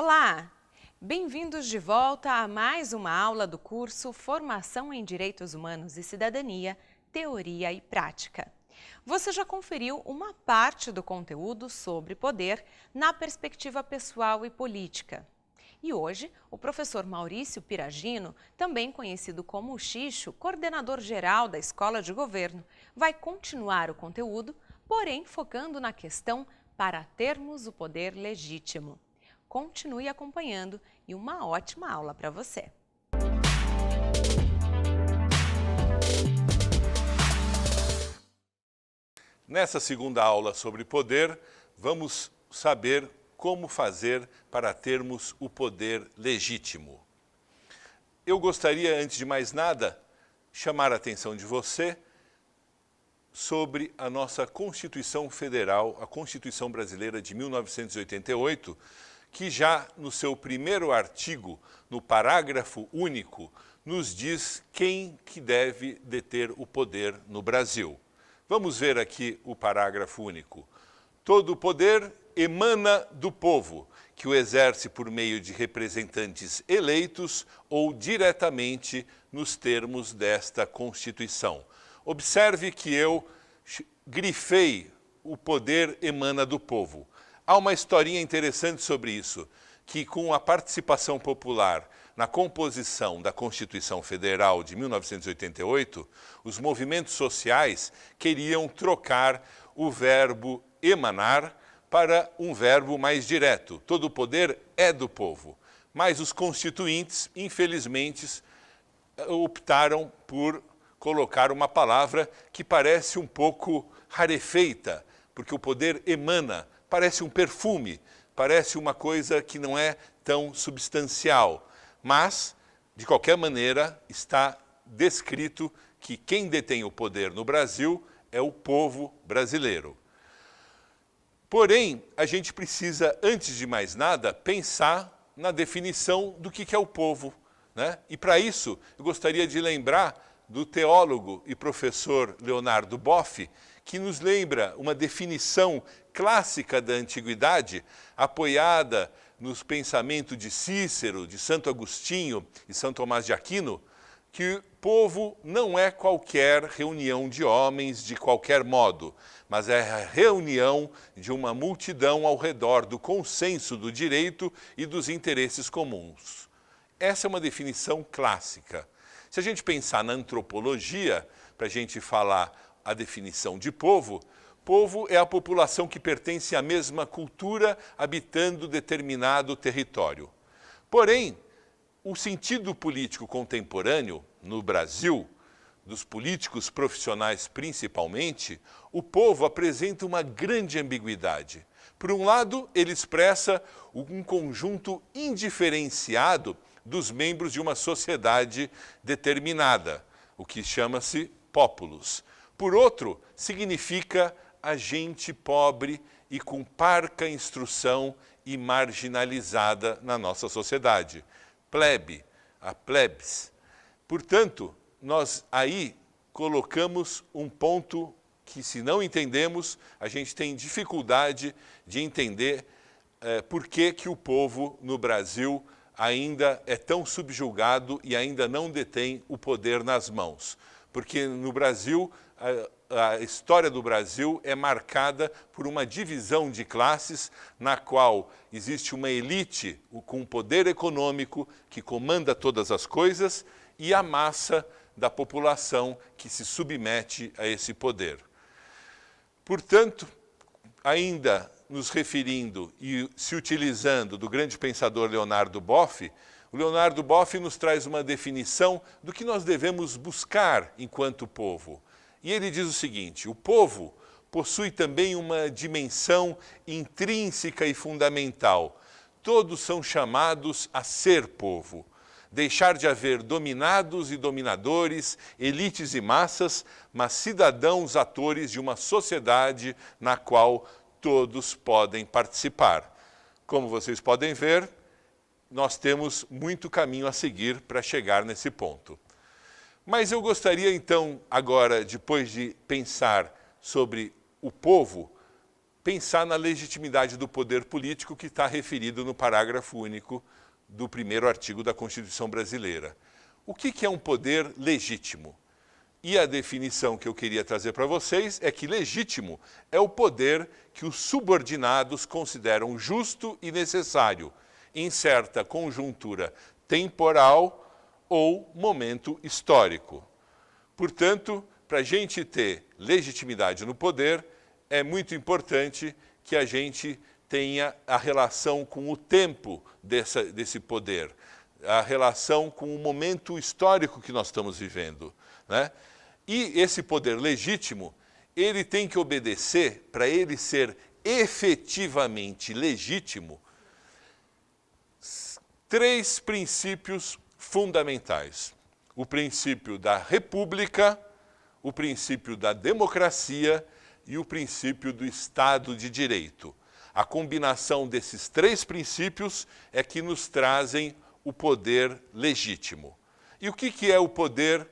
Olá! Bem-vindos de volta a mais uma aula do curso Formação em Direitos Humanos e Cidadania, Teoria e Prática. Você já conferiu uma parte do conteúdo sobre poder na perspectiva pessoal e política. E hoje, o professor Maurício Piragino, também conhecido como Xixo, coordenador geral da Escola de Governo, vai continuar o conteúdo, porém focando na questão para termos o poder legítimo. Continue acompanhando e uma ótima aula para você! Nessa segunda aula sobre poder, vamos saber como fazer para termos o poder legítimo. Eu gostaria, antes de mais nada, chamar a atenção de você sobre a nossa Constituição Federal, a Constituição Brasileira de 1988, que já no seu primeiro artigo, no parágrafo único, nos diz quem que deve deter o poder no Brasil. Vamos ver aqui o parágrafo único. Todo o poder emana do povo, que o exerce por meio de representantes eleitos ou diretamente nos termos desta Constituição. Observe que eu grifei o poder emana do povo. Há uma historinha interessante sobre isso, que com a participação popular na composição da Constituição Federal de 1988, os movimentos sociais queriam trocar o verbo emanar para um verbo mais direto. Todo o poder é do povo. Mas os constituintes, infelizmente, optaram por colocar uma palavra que parece um pouco rarefeita, porque o poder emana, parece um perfume, parece uma coisa que não é tão substancial. Mas, de qualquer maneira, está descrito que quem detém o poder no Brasil é o povo brasileiro. Porém, a gente precisa, antes de mais nada, pensar na definição do que é o povo, né? E para isso, eu gostaria de lembrar do teólogo e professor Leonardo Boff, que nos lembra uma definição clássica da antiguidade, apoiada nos pensamentos de Cícero, de Santo Agostinho e São Tomás de Aquino, que povo não é qualquer reunião de homens de qualquer modo, mas é a reunião de uma multidão ao redor do consenso do direito e dos interesses comuns. Essa é uma definição clássica. Se a gente pensar na antropologia, para a gente falar a definição de povo, povo é a população que pertence à mesma cultura habitando determinado território. Porém, o sentido político contemporâneo, no Brasil, dos políticos profissionais principalmente, o povo apresenta uma grande ambiguidade. Por um lado, ele expressa um conjunto indiferenciado dos membros de uma sociedade determinada, o que chama-se populus. Por outro, significa a gente pobre e com parca instrução e marginalizada na nossa sociedade. Plebe, a plebs. Portanto, nós aí colocamos um ponto que, se não entendemos, a gente tem dificuldade de entender por que o povo no Brasil ainda é tão subjugado e ainda não detém o poder nas mãos. Porque no Brasil, a história do Brasil é marcada por uma divisão de classes na qual existe uma elite com poder econômico que comanda todas as coisas e a massa da população que se submete a esse poder. Portanto, ainda nos referindo e se utilizando do grande pensador Leonardo Boff, o Leonardo Boff nos traz uma definição do que nós devemos buscar enquanto povo. E ele diz o seguinte: o povo possui também uma dimensão intrínseca e fundamental. Todos são chamados a ser povo. Deixar de haver dominados e dominadores, elites e massas, mas cidadãos atores de uma sociedade na qual todos podem participar. Como vocês podem ver, nós temos muito caminho a seguir para chegar nesse ponto. Mas eu gostaria então, agora, depois de pensar sobre o povo, pensar na legitimidade do poder político que está referido no parágrafo único do primeiro artigo da Constituição brasileira. O que é um poder legítimo? E a definição que eu queria trazer para vocês é que legítimo é o poder que os subordinados consideram justo e necessário em certa conjuntura temporal ou momento histórico. Portanto, para a gente ter legitimidade no poder, é muito importante que a gente tenha a relação com o tempo desse poder, a relação com o momento histórico que nós estamos vivendo, né? E esse poder legítimo, ele tem que obedecer, para ele ser efetivamente legítimo, 3 princípios fundamentais. O princípio da república, o princípio da democracia e o princípio do Estado de Direito. A combinação desses 3 princípios é que nos trazem o poder legítimo. E o que é o poder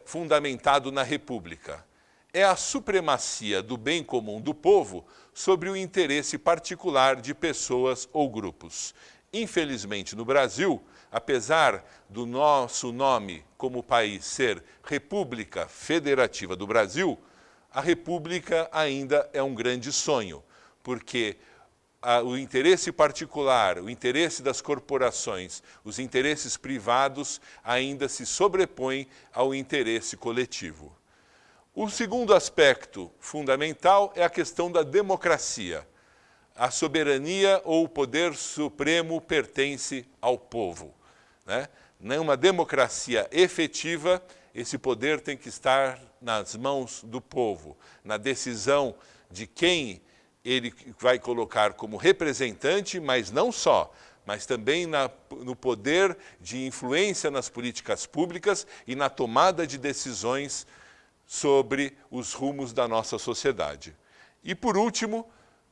fundamentado na República? É a supremacia do bem comum do povo sobre o interesse particular de pessoas ou grupos. Infelizmente, no Brasil, apesar do nosso nome como país ser República Federativa do Brasil, a República ainda é um grande sonho, porque o interesse particular, o interesse das corporações, os interesses privados ainda se sobrepõem ao interesse coletivo. O segundo aspecto fundamental é a questão da democracia. A soberania ou o poder supremo pertence ao povo, né? Numa democracia efetiva, esse poder tem que estar nas mãos do povo, na decisão de quem ele vai colocar como representante, mas não só, mas também no poder de influência nas políticas públicas e na tomada de decisões sobre os rumos da nossa sociedade. E, por último,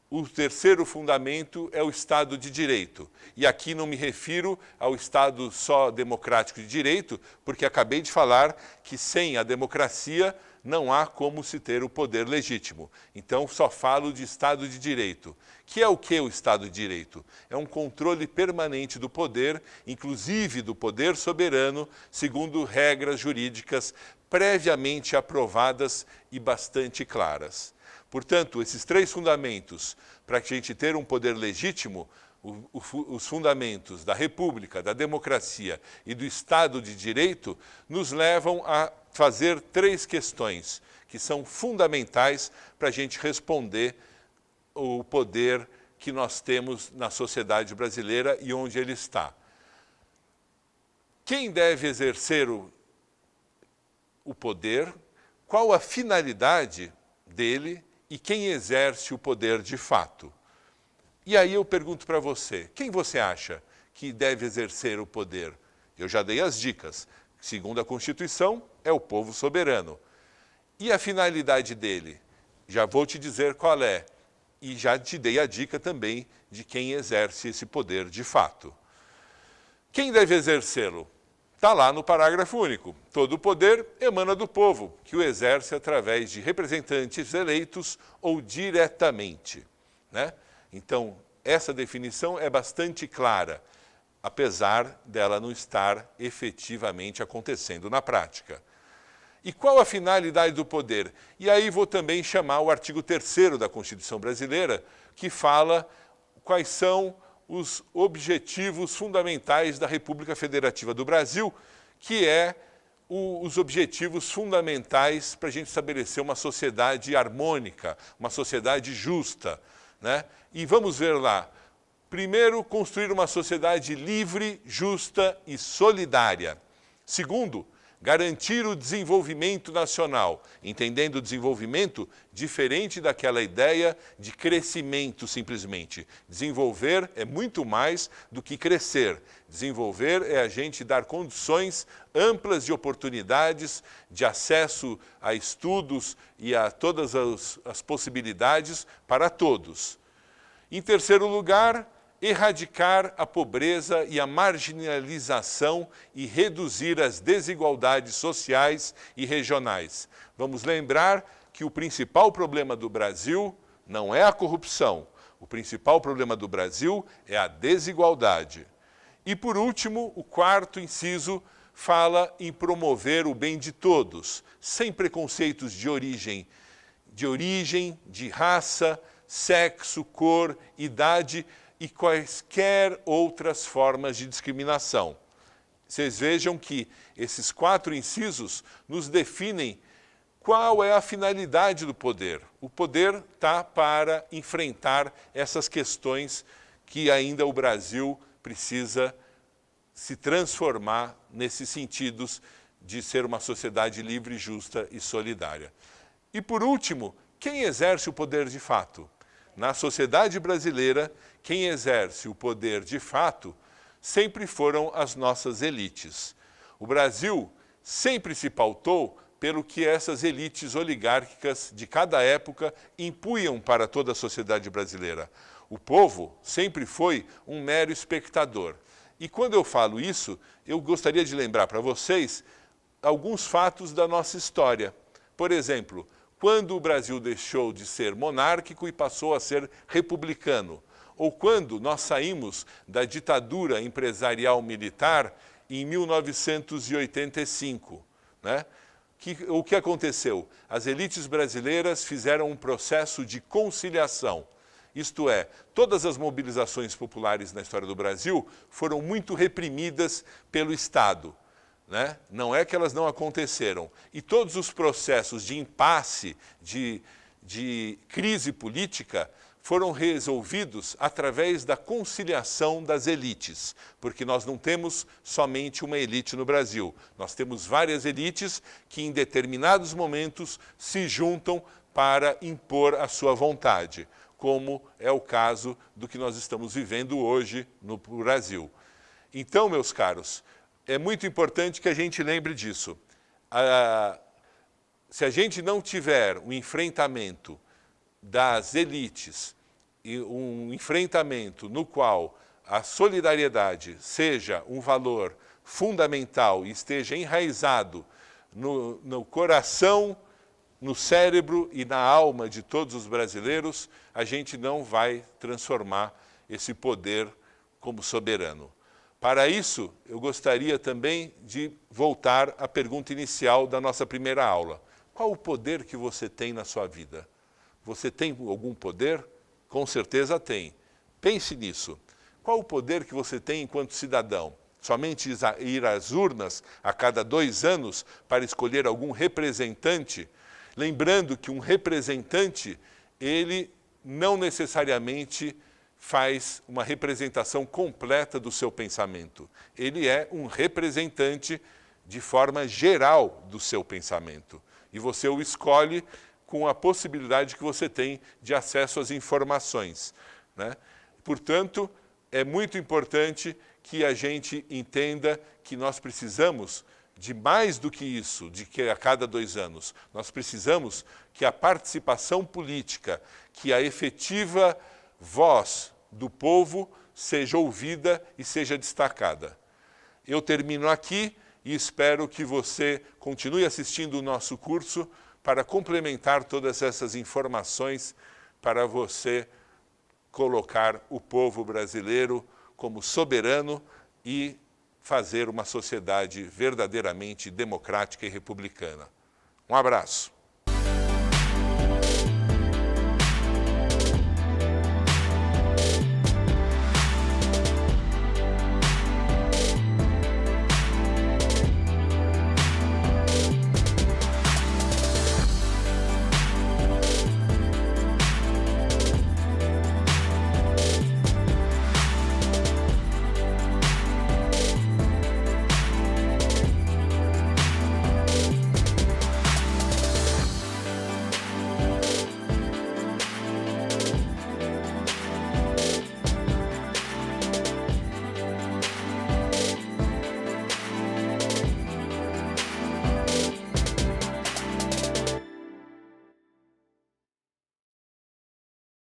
o terceiro fundamento é o Estado de Direito. E aqui não me refiro ao Estado só democrático de direito, porque acabei de falar que sem a democracia não há como se ter o poder legítimo. Então, só falo de Estado de Direito. Que é o Estado de Direito? É um controle permanente do poder, inclusive do poder soberano, segundo regras jurídicas previamente aprovadas e bastante claras. Portanto, esses 3 fundamentos, para a gente ter um poder legítimo, os fundamentos da República, da democracia e do Estado de Direito, nos levam a fazer 3 questões que são fundamentais para a gente responder o poder que nós temos na sociedade brasileira e onde ele está. Quem deve exercer o poder? Qual a finalidade dele? E quem exerce o poder de fato? E aí eu pergunto para você, quem você acha que deve exercer o poder? Eu já dei as dicas. Segundo a Constituição, é o povo soberano. E a finalidade dele? Já vou te dizer qual é. E já te dei a dica também de quem exerce esse poder de fato. Quem deve exercê-lo? Está lá no parágrafo único. Todo o poder emana do povo, que o exerce através de representantes eleitos ou diretamente, né? Então, essa definição é bastante clara, apesar dela não estar efetivamente acontecendo na prática. E qual a finalidade do poder? E aí vou também chamar o artigo 3º da Constituição brasileira, que fala quais são os objetivos fundamentais da República Federativa do Brasil, que é os objetivos fundamentais para a gente estabelecer uma sociedade harmônica, uma sociedade justa, né? E vamos ver lá. Primeiro, construir uma sociedade livre, justa e solidária. Segundo, garantir o desenvolvimento nacional, entendendo o desenvolvimento diferente daquela ideia de crescimento simplesmente. Desenvolver é muito mais do que crescer. Desenvolver é a gente dar condições amplas de oportunidades, de acesso a estudos e a todas as possibilidades para todos. Em terceiro lugar, erradicar a pobreza e a marginalização e reduzir as desigualdades sociais e regionais. Vamos lembrar que o principal problema do Brasil não é a corrupção. O principal problema do Brasil é a desigualdade. E, por último, o quarto inciso fala em promover o bem de todos, sem preconceitos de origem, de raça, sexo, cor, idade e quaisquer outras formas de discriminação. Vocês vejam que esses 4 incisos nos definem qual é a finalidade do poder. O poder está para enfrentar essas questões que ainda o Brasil precisa se transformar nesses sentidos de ser uma sociedade livre, justa e solidária. E, por último, quem exerce o poder de fato? Na sociedade brasileira, quem exerce o poder de fato sempre foram as nossas elites. O Brasil sempre se pautou pelo que essas elites oligárquicas de cada época impunham para toda a sociedade brasileira. O povo sempre foi um mero espectador. E quando eu falo isso, eu gostaria de lembrar para vocês alguns fatos da nossa história. Por exemplo, quando o Brasil deixou de ser monárquico e passou a ser republicano, ou quando nós saímos da ditadura empresarial militar em 1985, né? O que aconteceu? As elites brasileiras fizeram um processo de conciliação. Isto é, todas as mobilizações populares na história do Brasil foram muito reprimidas pelo Estado, né? Não é que elas não aconteceram. E todos os processos de impasse, de crise política, foram resolvidos através da conciliação das elites, porque nós não temos somente uma elite no Brasil. Nós temos várias elites que, em determinados momentos, se juntam para impor a sua vontade, como é o caso do que nós estamos vivendo hoje no Brasil. Então, meus caros, é muito importante que a gente lembre disso. Se a gente não tiver um enfrentamento das elites, e um enfrentamento no qual a solidariedade seja um valor fundamental e esteja enraizado no coração, no cérebro e na alma de todos os brasileiros, a gente não vai transformar esse poder como soberano. Para isso, eu gostaria também de voltar à pergunta inicial da nossa primeira aula. Qual o poder que você tem na sua vida? Você tem algum poder? Com certeza tem. Pense nisso. Qual o poder que você tem enquanto cidadão? Somente ir às urnas a cada 2 anos para escolher algum representante? Lembrando que um representante, ele não necessariamente faz uma representação completa do seu pensamento. Ele é um representante de forma geral do seu pensamento. E você o escolhe com a possibilidade que você tem de acesso às informações, né? Portanto, é muito importante que a gente entenda que nós precisamos de mais do que isso, de que a cada 2 anos. Nós precisamos que a participação política, que a efetiva voz do povo seja ouvida e seja destacada. Eu termino aqui e espero que você continue assistindo o nosso curso para complementar todas essas informações para você colocar o povo brasileiro como soberano e fazer uma sociedade verdadeiramente democrática e republicana. Um abraço.